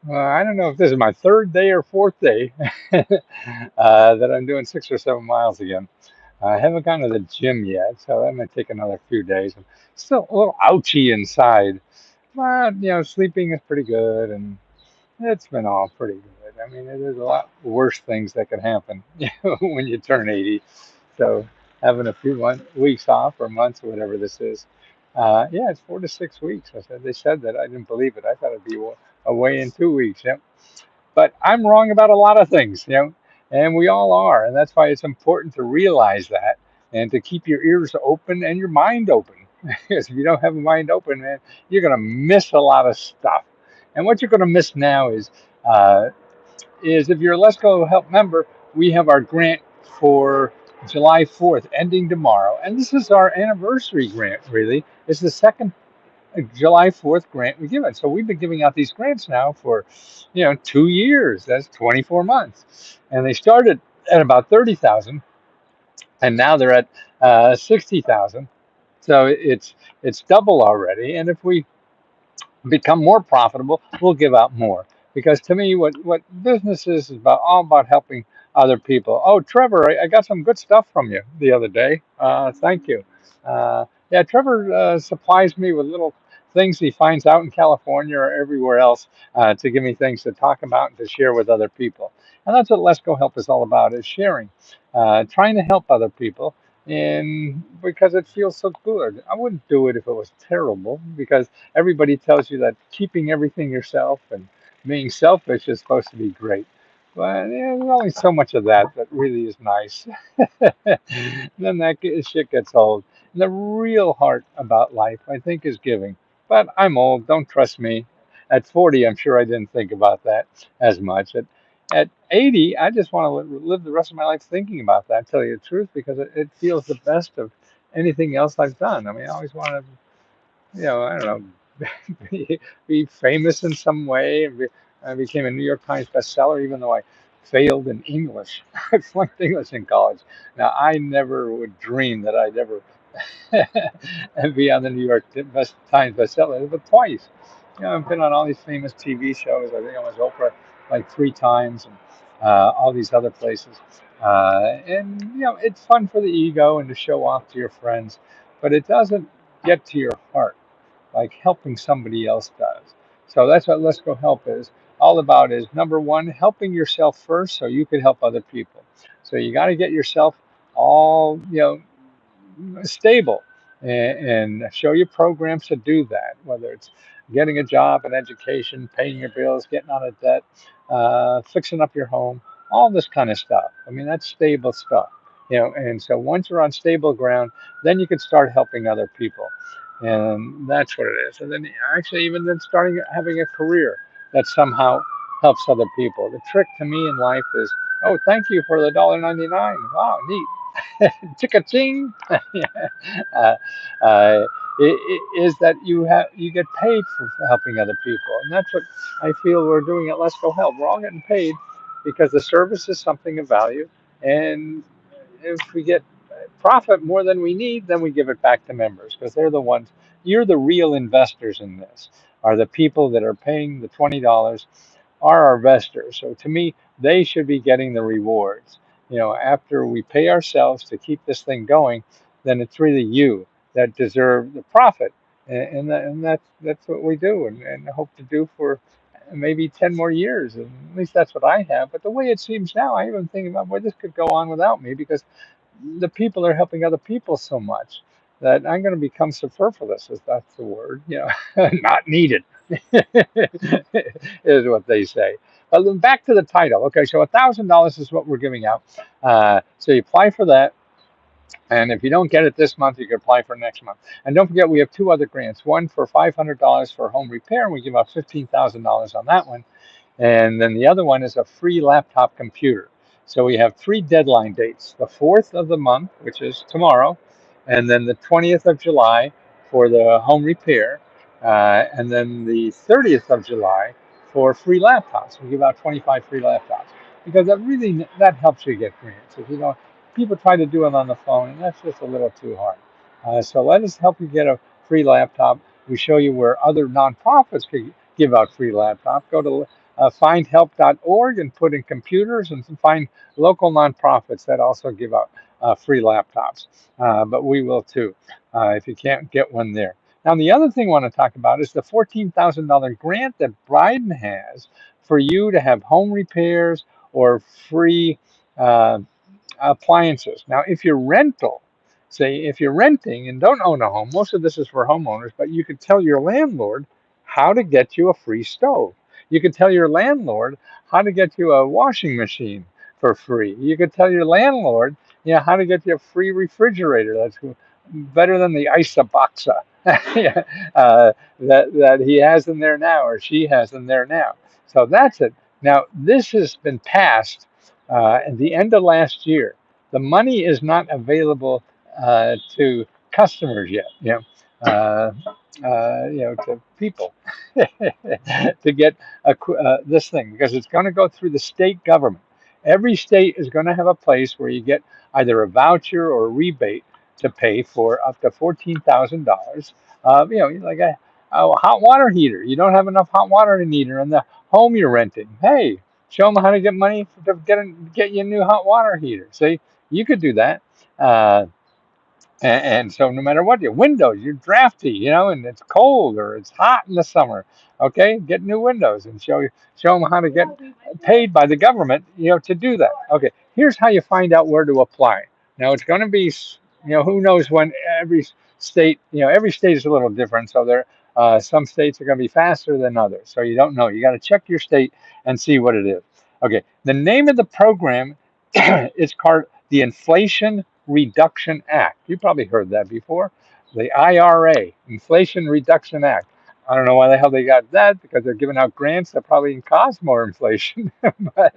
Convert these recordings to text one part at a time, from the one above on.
I don't know if this is my third day or fourth day that I'm doing 6 or 7 miles again. I haven't gone to the gym yet, so that might take another few days. I'm still a little ouchy inside, but sleeping is pretty good, and it's been all pretty good. I mean, there's a lot worse things that can happen when you turn 80. So having a few weeks off or months or whatever this is, yeah, it's 4 to 6 weeks. They said that. I didn't believe it. I thought it'd be away in 2 weeks. Yep. But I'm wrong about a lot of things, and we all are. And that's why it's important to realize that and to keep your ears open and your mind open. Because if you don't have a mind open, man, you're going to miss a lot of stuff. And what you're going to miss now uh, is if you're a Let's Go Help member, we have our grant for July 4th ending tomorrow. And this is our anniversary grant, really. It's the second July 4th grant we give it. So we've been giving out these grants now for, 2 years. That's 24 months. And they started at about 30,000 and now they're at 60,000. So it's double already. And if we become more profitable, we'll give out more. Because to me, what business is about all about helping other people. Oh, Trevor, I got some good stuff from you the other day. Thank you. Yeah, Trevor supplies me with little things he finds out in California or everywhere else to give me things to talk about and to share with other people. And that's what Let's Go Help is all about, is sharing, trying to help other people and because it feels so good. I wouldn't do it if it was terrible because everybody tells you that keeping everything yourself and being selfish is supposed to be great. But there's only so much of that that really is nice. Then shit gets old. And the real heart about life, I think, is giving. But I'm old. Don't trust me. At 40, I'm sure I didn't think about that as much. At 80, I just want to live the rest of my life thinking about that, tell you the truth, because it feels the best of anything else I've done. I mean, I always wanted I don't know, be famous in some way. I became a New York Times bestseller, even though I failed in English. I flunked English in college. Now, I never would dream that I'd ever be on the New York Times bestseller, but twice. I've been on all these famous TV shows. I think I was Oprah like 3 times, and all these other places. And it's fun for the ego and to show off to your friends, but it doesn't get to your heart like helping somebody else does. So that's what Let's Go Help is all about, is number one, helping yourself first so you can help other people. So you got to get yourself all, stable and show you programs to do that, whether it's getting a job, an education, paying your bills, getting out of debt, fixing up your home, all this kind of stuff. I mean, that's stable stuff. And so once you're on stable ground, then you can start helping other people. And that's what it is. And then actually, even then, starting having a career that somehow helps other people. The trick to me in life is, oh, thank you for the $1.99. Wow, neat. Ching. uh, is that you get paid for helping other people, and that's what I feel we're doing at Let's Go Help. We're all getting paid because the service is something of value, and if we get profit more than we need, then we give it back to members because they're the ones. You're the real investors in this. Are the people that are paying the $20 are our investors. So to me, they should be getting the rewards. After we pay ourselves to keep this thing going, then it's really you that deserve the profit, and that's what we do, and hope to do for maybe 10 more years. And at least that's what I have. But the way it seems now, I even think about, well, this could go on without me because the people are helping other people so much that I'm going to become superfluous, if that's the word, not needed, is what they say. But then back to the title. Okay, so $1,000 is what we're giving out. So you apply for that. And if you don't get it this month, you can apply for next month. And don't forget, we have two other grants. One for $500 for home repair, and we give out $15,000 on that one. And then the other one is a free laptop computer. So we have three deadline dates: the 4th of the month, which is tomorrow, and then the 20th of July for the home repair, and then the 30th of July for free laptops. We give out 25 free laptops because that helps you get grants. If you don't, people try to do it on the phone, and that's just a little too hard. So let us help you get a free laptop. We show you where other nonprofits could give out free laptops. Go to findhelp.org and put in computers and find local nonprofits that also give out free laptops. But we will too if you can't get one there. Now, the other thing I want to talk about is the $14,000 grant that Biden has for you to have home repairs or free uh, appliances. Now, if you're rental, say if you're renting and don't own a home, most of this is for homeowners, but you could tell your landlord how to get you a free stove. You could tell your landlord how to get you a washing machine for free. You could tell your landlord, how to get you a free refrigerator that's better than the Isaboxa that he has in there now or she has in there now. So that's it. Now, this has been passed at the end of last year. The money is not available to customers yet, to people to get this thing because it's going to go through the state government. Every state is going to have a place where you get either a voucher or a rebate to pay for up to $14,000. Like a hot water heater. You don't have enough hot water heater in the home you're renting. Hey, show them how to get money to get you a new hot water heater. See, you could do that. Uh, and so no matter what, your windows, you're drafty, and it's cold or it's hot in the summer. Okay, get new windows and show them how to get paid by the government, to do that. Okay, here's how you find out where to apply. Now it's going to be, who knows when every state is a little different. So some states are going to be faster than others. So you don't know. You got to check your state and see what it is. Okay, the name of the program is called the Inflation Reduction Act. You probably heard that before. The IRA, Inflation Reduction Act. I don't know why the hell they got that because they're giving out grants that probably cause more inflation. But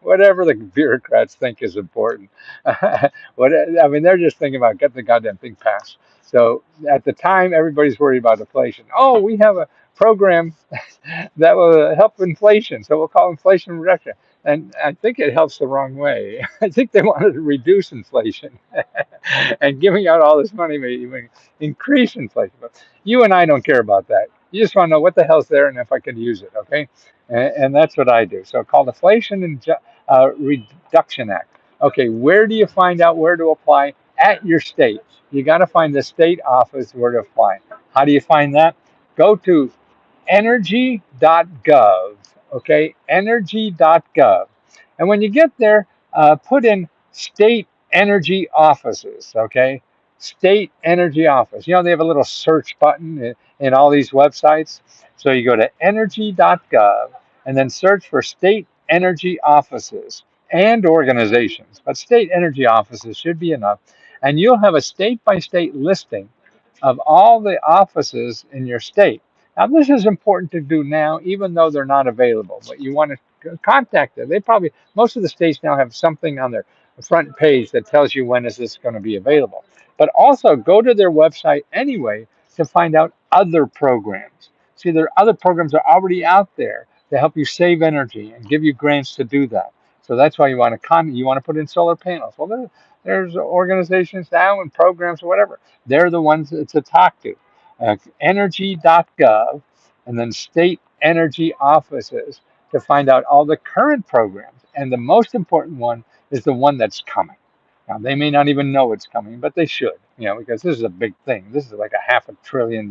whatever the bureaucrats think is important. They're just thinking about get the goddamn thing passed. So at the time, everybody's worried about inflation. Oh, we have a program that will help inflation, so we'll call inflation reduction. And I think it helps the wrong way. I think they wanted to reduce inflation, and giving out all this money may even increase inflation. But you and I don't care about that. You just want to know what the hell's there and if I can use it, okay? And that's what I do. So called Inflation Reduction Act. Okay, where do you find out where to apply? At your state. You got to find the state office where to apply. How do you find that? Go to energy.gov, okay? Energy.gov. And when you get there, put in state energy offices, okay? State energy office. They have a little search button in all these websites. So you go to energy.gov and then search for state energy offices and organizations. But state energy offices should be enough. And you'll have a state by state listing of all the offices in your state. Now, this is important to do now, even though they're not available, but you want to contact them. Most of the states now have something on their front page that tells you when is this going to be available. But also go to their website anyway to find out other programs. See, there are other programs that are already out there to help you save energy and give you grants to do that. So that's why you want to put in solar panels. Well, there's organizations now and programs or whatever. They're the ones to talk to. Energy.gov and then state energy offices to find out all the current programs. And the most important one is the one that's coming. Now, they may not even know it's coming, but they should, because this is a big thing. This is like $500 billion,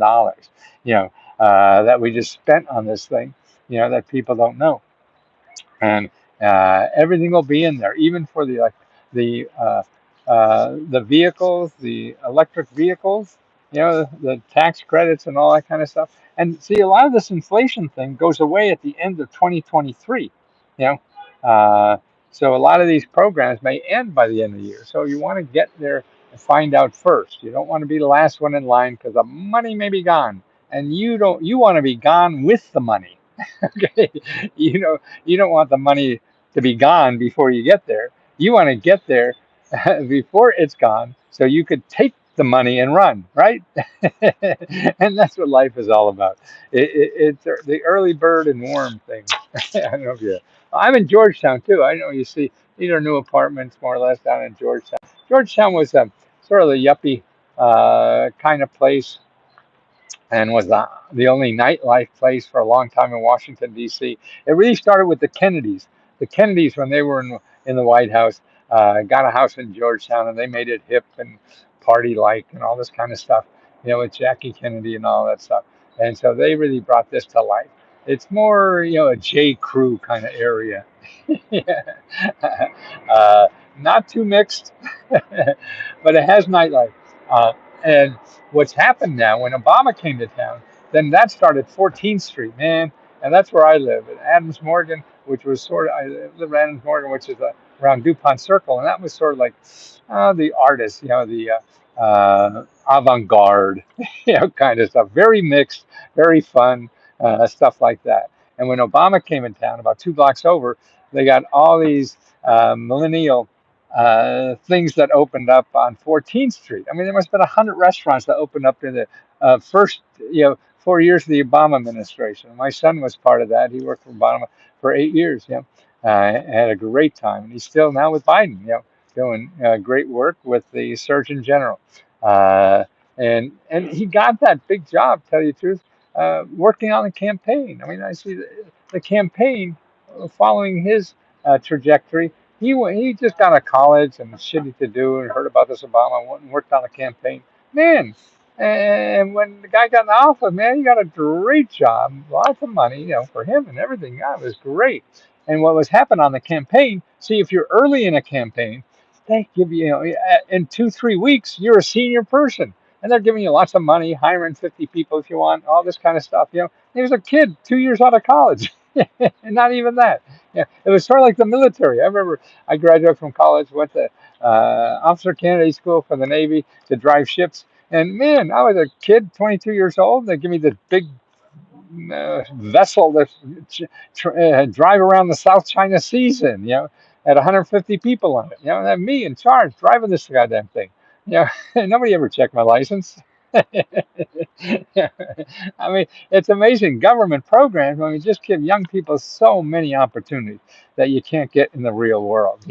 that we just spent on this thing, that people don't know. And everything will be in there, even for the vehicles, the electric vehicles, the tax credits and all that kind of stuff. And see, a lot of this inflation thing goes away at the end of 2023. You know, so a lot of these programs may end by the end of the year. So you want to get there and find out first. You don't want to be the last one in line because the money may be gone, and you want to be gone with the money. Okay, you don't want the money to be gone before you get there. You want to get there before it's gone so you could take the money and run, right? And that's what life is all about. It's the early bird and worm thing. I don't know if you. I'm in Georgetown too. I know you see these are new apartments more or less down in Georgetown. Georgetown was sort of the yuppie kind of place. and was the only nightlife place for a long time in Washington, D.C. It really started with the Kennedys. The Kennedys, when they were in the White House, got a house in Georgetown, and they made it hip and party-like and all this kind of stuff, with Jackie Kennedy and all that stuff. And so they really brought this to life. It's more, a J. Crew kind of area. Yeah. uh, Not too mixed, but it has nightlife. And what's happened now, when Obama came to town, then that started 14th Street, man. And that's where I live, in Adams Morgan, which was sort of, I live in Adams Morgan, which is around DuPont Circle. And that was sort of like the artists, the avant garde, kind of stuff. Very mixed, very fun, stuff like that. And when Obama came in town, about 2 blocks over, they got all these millennial things that opened up on 14th Street. I mean, there must have been 100 restaurants that opened up in the first, 4 years of the Obama administration. My son was part of that. He worked for Obama for 8 years. Had a great time, and he's still now with Biden. Doing great work with the Surgeon General, and he got that big job. Tell you the truth, working on the campaign. I mean, I see the campaign following his trajectory. He just got out of college and shitty to do and heard about this Obama, went and worked on a campaign. Man, and when the guy got in the office, man, he got a great job, lots of money, for him and everything. God, it was great. And what was happening on the campaign? See, if you're early in a campaign, they give you, in 2, 3 weeks, you're a senior person, and they're giving you lots of money, hiring 50 people if you want, all this kind of stuff. He was a kid, 2 years out of college, and not even that. It was sort of like the military. I remember I graduated from college, went to officer candidate school for the Navy to drive ships. And man, I was a kid, 22 years old. They give me this big vessel that drive around the South China Seas in, had 150 people on it. And had me in charge driving this goddamn thing. Nobody ever checked my license. I mean, it's amazing. Government programs, I mean, just give young people so many opportunities that you can't get in the real world.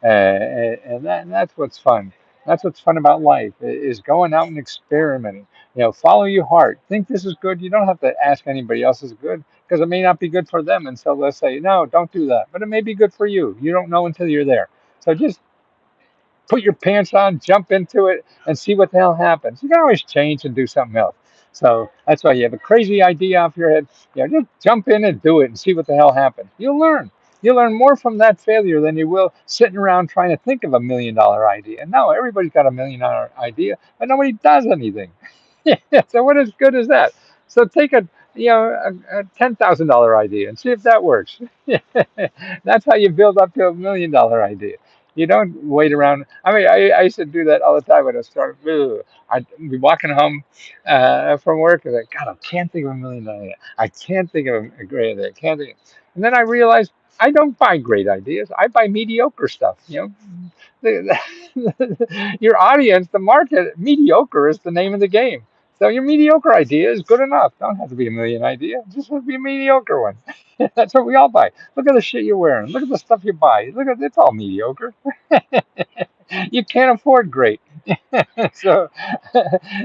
And that's what's fun. That's what's fun about life is going out and experimenting. Follow your heart. Think this is good. You don't have to ask anybody else is good because it may not be good for them. And so they'll say, no, don't do that. But it may be good for you. You don't know until you're there. So just put your pants on, jump into it, and see what the hell happens. You can always change and do something else. So that's why you have a crazy idea off your head. Just jump in and do it and see what the hell happens. You'll learn. You'll learn more from that failure than you will sitting around trying to think of $1 million idea. No, everybody's got $1 million idea, but nobody does anything. So what is good is that? So take a $10,000 idea and see if that works. That's how you build up to $1 million idea. You don't wait around. I mean, I used to do that all the time when I started. I'd be walking home from work and like, God, I can't think of $1 million idea. I can't think of a great idea. I can't think. And then I realized I don't buy great ideas. I buy mediocre stuff. Your audience, the market, mediocre is the name of the game. So your mediocre idea is good enough. Don't have to be a million idea. Just have to be a mediocre one. That's what we all buy. Look at the shit you're wearing. Look at the stuff you buy. Look at it's all mediocre. You can't afford great. So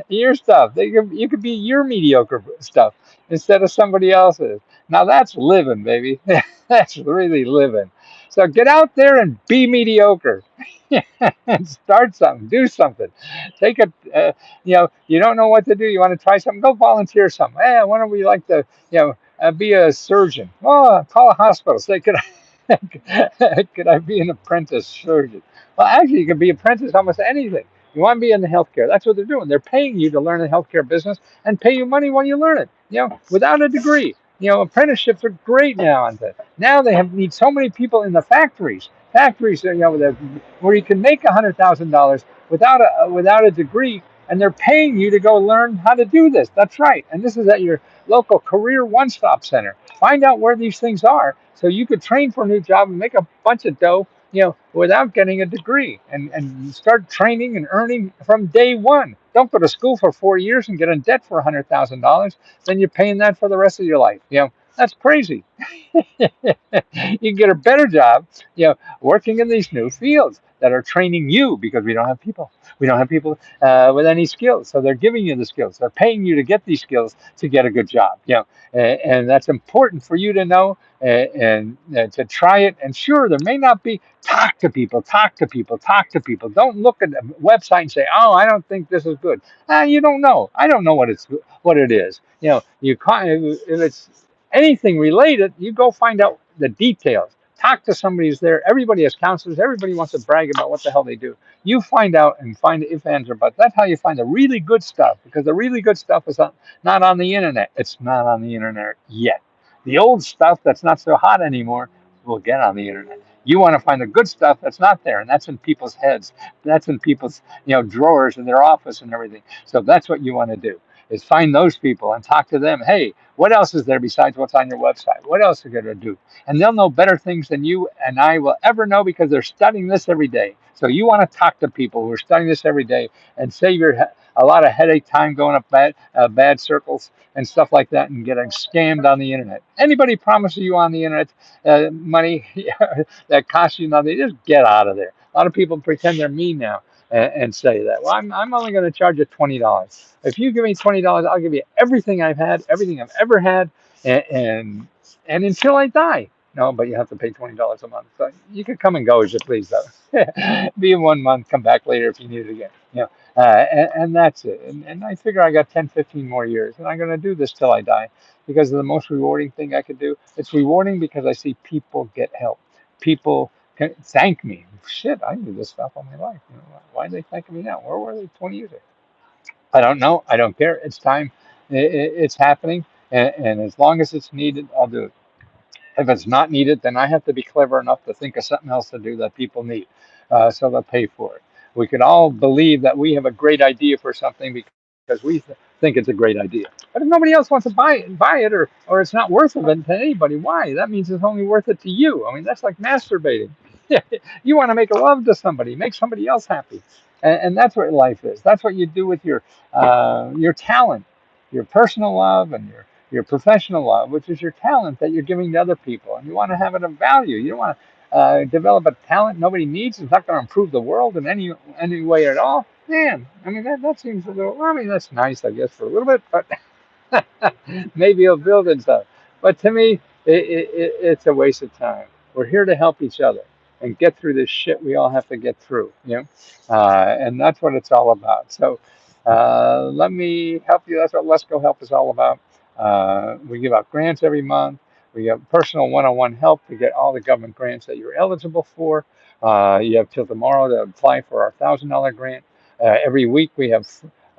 your stuff, you could be your mediocre stuff instead of somebody else's. Now that's living, baby. That's really living. So get out there and be mediocre. And start something, do something. Take a, you don't know what to do. You want to try something? Go volunteer something. Hey, why don't we like to, be a surgeon? Oh, call a hospital. Say, could I be an apprentice surgeon? Well, actually, you can be apprentice almost anything. You want to be in the healthcare. That's what they're doing. They're paying you to learn the healthcare business and pay you money while you learn it, without a degree. Apprenticeships are great now. Now they need so many people in the factories. Factories, where you can make $100,000 without a degree, and they're paying you to go learn how to do this. That's right. And this is at your local career one-stop center. Find out where these things are so you could train for a new job and make a bunch of dough, without getting a degree and start training and earning from day one. Don't go to school for 4 years and get in debt for $100,000. Then you're paying that for the rest of your life. That's crazy. You can get a better job, working in these new fields that are training you because we don't have people. We don't have people with any skills. So they're giving you the skills. They're paying you to get these skills to get a good job. And that's important for you to know and to try it. And sure, there may not be. Talk to people. Talk to people. Talk to people. Don't look at the website and say, "Oh, I don't think this is good." You don't know. I don't know what it is. You can't if it's anything related, you go find out the details. Talk to somebody who's there. Everybody has counselors. Everybody wants to brag about what the hell they do. You find out and find if, ands, or buts. That's how you find the really good stuff, because the really good stuff is not on the internet. It's not on the internet yet. The old stuff that's not so hot anymore will get on the internet. You want to find the good stuff that's not there, and that's in people's heads. That's in people's drawers in their office and everything. So that's what you want to do, is find those people and talk to them. Hey, what else is there besides what's on your website? What else are you going to do? And they'll know better things than you and I will ever know, because they're studying this every day. So you want to talk to people who are studying this every day and save a lot of headache time going up bad circles and stuff like that, and getting scammed on the internet. Anybody promises you on the internet money that costs you nothing, just get out of there. A lot of people pretend they're me now and say that. Well, I'm only going to charge you $20. If you give me $20, I'll give you everything I've had, everything I've ever had, and and until I die. No, but you have to pay $20 a month. So you could come and go as you please, though. Be in 1 month, come back later if you need it again. And that's it. And I figure I got 10, 15 more years, and I'm going to do this till I die, because of the most rewarding thing I could do. It's rewarding because I see people get help. People can thank me. Shit, I knew this stuff all my life. Why are they thanking me now? Where were they 20 years ago? I don't know. I don't care. It's time. It's happening. And as long as it's needed, I'll do it. If it's not needed, then I have to be clever enough to think of something else to do that people need, so they'll pay for it. We can all believe that we have a great idea for something because we think it's a great idea. But if nobody else wants to buy it, or it's not worth it to anybody, why? That means it's only worth it to you. I mean, that's like masturbating. You want to make love to somebody, make somebody else happy, and that's what life is. That's what you do with your talent, your personal love, and your professional love, which is your talent that you're giving to other people, and you want to have it of value. You don't want to develop a talent nobody needs. It's not going to improve the world in any way at all. Man, I mean that seems a little. I mean that's nice, I guess, for a little bit, but maybe you'll build it stuff. But to me, it's a waste of time. We're here to help each other and get through this shit we all have to get through. And that's what it's all about. So let me help you. That's what Let's Go Help is all about. We give out grants every month. We have personal one-on-one help to get all the government grants that you're eligible for. You have till tomorrow to apply for our $1,000 grant. Every week we have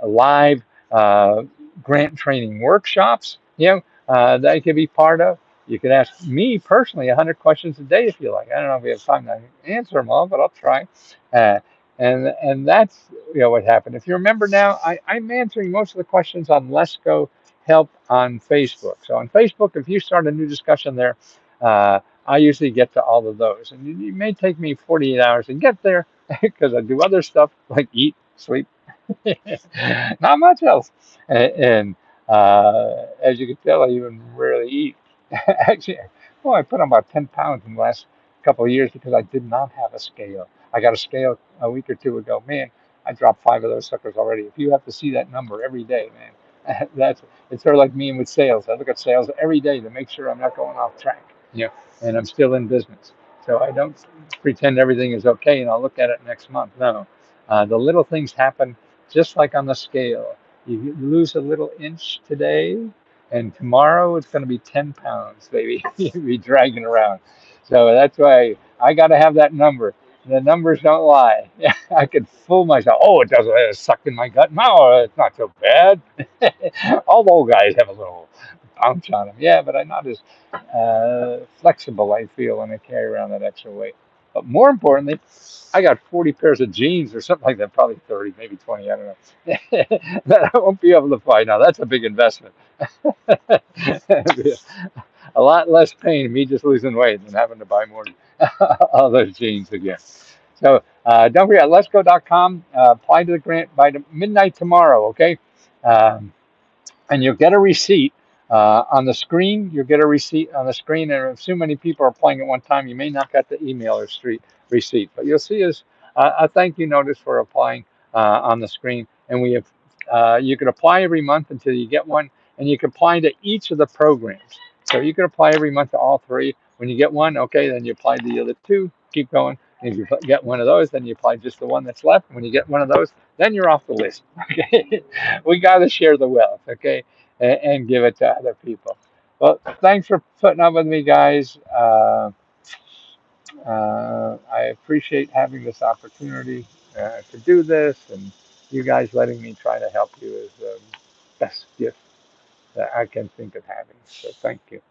live grant training workshops, that you can be part of. You can ask me personally 100 questions a day if you like. I don't know if we have time to answer them all, but I'll try. Uh, and that's what happened. If you remember now, I'm answering most of the questions on Let's Go Help on Facebook. So on Facebook, if you start a new discussion there, I usually get to all of those. And it may take me 48 hours to get there because I do other stuff like eat, sleep, not much else. And as you can tell, I even rarely eat. Actually, well, I put on about 10 pounds in the last couple of years because I did not have a scale. I got a scale a week or two ago. Man, I dropped 5 of those suckers already. If you have to see that number every day, man, that's it's sort of like me with sales. I look at sales every day to make sure I'm not going off track. And I'm still in business. So I don't pretend everything is okay and I'll look at it next month. No, the little things happen just like on the scale. You lose a little inch today, and tomorrow it's going to be 10 pounds, baby. You'll be dragging around. So that's why I got to have that number. The numbers don't lie. I could fool myself. Oh, it doesn't. It's sucked in my gut. No, it's not so bad. All old guys have a little bounce on them. Yeah, but I'm not as flexible, I feel, when I carry around that extra weight. But more importantly, I got 40 pairs of jeans or something like that, probably 30, maybe 20, I don't know, that I won't be able to buy now. That's a big investment. A lot less pain in me just losing weight than having to buy more all those jeans again. So don't forget, letsgo.com. Apply to the grant by midnight tomorrow, okay? And you'll get a receipt On the screen, you'll get a receipt on the screen, and if too many people are applying at one time, you may not get the email or street receipt. But you'll see is a thank you notice for applying on the screen, and we have you can apply every month until you get one, and you can apply to each of the programs. So you can apply every month to all three. When you get one, okay, then you apply to the other two. Keep going. And if you get one of those, then you apply just the one that's left. When you get one of those, then you're off the list. Okay, we got to share the wealth. Okay, and give it to other people. Well, thanks for putting up with me, guys. I appreciate having this opportunity to do this, and you guys letting me try to help you is the best gift that I can think of having. So thank you.